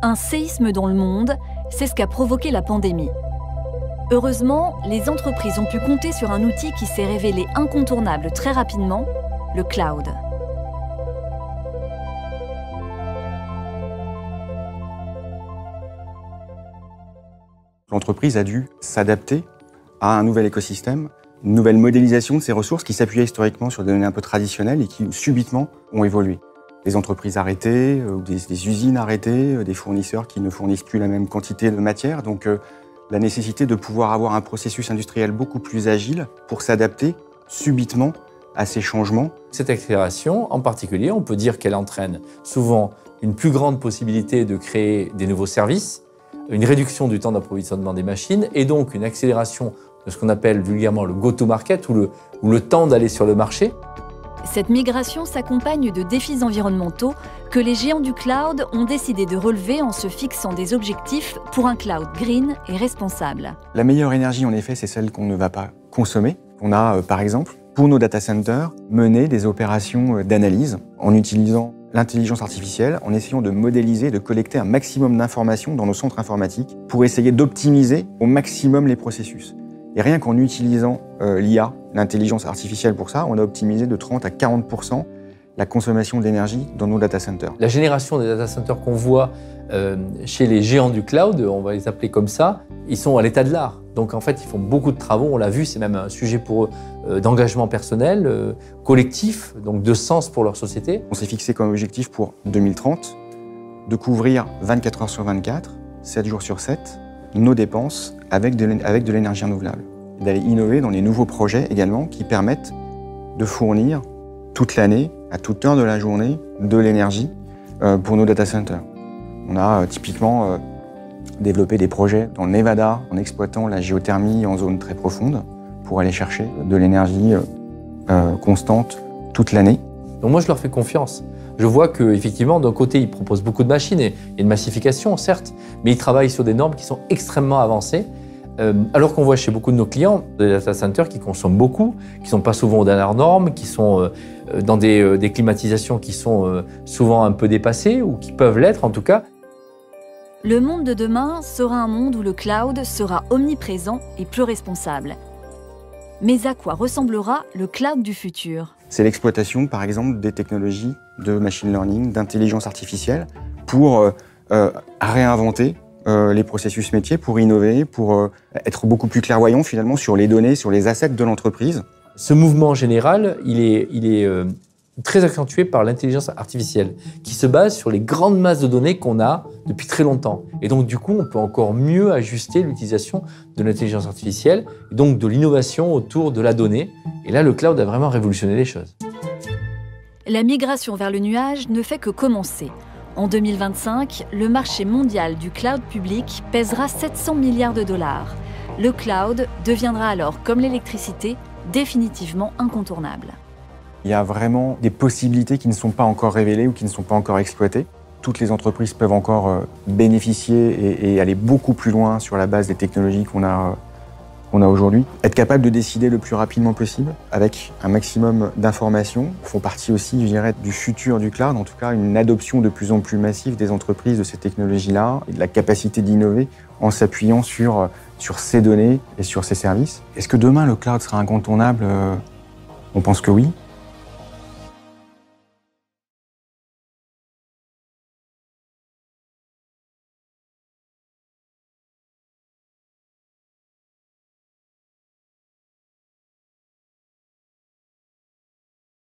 Un séisme dans le monde, c'est ce qu'a provoqué la pandémie. Heureusement, les entreprises ont pu compter sur un outil qui s'est révélé incontournable très rapidement, le cloud. L'entreprise a dû s'adapter à un nouvel écosystème, une nouvelle modélisation de ses ressources qui s'appuyait historiquement sur des données un peu traditionnelles et qui subitement ont évolué. Des entreprises arrêtées, des usines arrêtées, des fournisseurs qui ne fournissent plus la même quantité de matière. Donc la nécessité de pouvoir avoir un processus industriel beaucoup plus agile pour s'adapter subitement à ces changements. Cette accélération, en particulier, on peut dire qu'elle entraîne souvent une plus grande possibilité de créer des nouveaux services, une réduction du temps d'approvisionnement des machines et donc une accélération de ce qu'on appelle vulgairement le go-to-market ou le temps d'aller sur le marché. Cette migration s'accompagne de défis environnementaux que les géants du cloud ont décidé de relever en se fixant des objectifs pour un cloud green et responsable. La meilleure énergie, en effet, c'est celle qu'on ne va pas consommer. On a, par exemple, pour nos data centers, mené des opérations d'analyse en utilisant l'intelligence artificielle, en essayant de modéliser, de collecter un maximum d'informations dans nos centres informatiques pour essayer d'optimiser au maximum les processus. Et rien qu'en utilisant l'IA, l'intelligence artificielle pour ça, on a optimisé de 30 à 40% la consommation d'énergie dans nos data centers. La génération des data centers qu'on voit chez les géants du cloud, on va les appeler comme ça, ils sont à l'état de l'art. Donc en fait, ils font beaucoup de travaux, on l'a vu, c'est même un sujet pour eux d'engagement personnel, collectif, donc de sens pour leur société. On s'est fixé comme objectif pour 2030 de couvrir 24 heures sur 24, 7 jours sur 7, nos dépenses avec de l'énergie renouvelable. D'aller innover dans les nouveaux projets également qui permettent de fournir toute l'année, à toute heure de la journée, de l'énergie pour nos data centers. On a typiquement développé des projets dans le Nevada en exploitant la géothermie en zone très profonde pour aller chercher de l'énergie constante toute l'année. Donc moi, je leur fais confiance. Je vois qu'effectivement, d'un côté, ils proposent beaucoup de machines et une massification, certes, mais ils travaillent sur des normes qui sont extrêmement avancées. Alors qu'on voit chez beaucoup de nos clients des data centers qui consomment beaucoup, qui ne sont pas souvent aux dernières normes, qui sont dans des climatisations qui sont souvent un peu dépassées ou qui peuvent l'être en tout cas. Le monde de demain sera un monde où le cloud sera omniprésent et plus responsable. Mais à quoi ressemblera le cloud du futur ? C'est l'exploitation, par exemple, des technologies de machine learning, d'intelligence artificielle pour réinventer les processus métiers, pour innover, pour être beaucoup plus clairvoyant finalement sur les données, sur les assets de l'entreprise. Ce mouvement général, il est très accentué par l'intelligence artificielle qui se base sur les grandes masses de données qu'on a depuis très longtemps. Et donc du coup, on peut encore mieux ajuster l'utilisation de l'intelligence artificielle et donc de l'innovation autour de la donnée. Et là, le cloud a vraiment révolutionné les choses. La migration vers le nuage ne fait que commencer. En 2025, le marché mondial du cloud public pèsera 700 milliards de dollars. Le cloud deviendra alors, comme l'électricité, définitivement incontournable. Il y a vraiment des possibilités qui ne sont pas encore révélées ou qui ne sont pas encore exploitées. Toutes les entreprises peuvent encore bénéficier et aller beaucoup plus loin sur la base des technologies qu'on a aujourd'hui. Être capable de décider le plus rapidement possible avec un maximum d'informations font partie aussi, je dirais, du futur du cloud, en tout cas une adoption de plus en plus massive des entreprises de ces technologies-là et de la capacité d'innover en s'appuyant sur ces données et sur ces services. Est-ce que demain le cloud sera incontournable ? On pense que oui.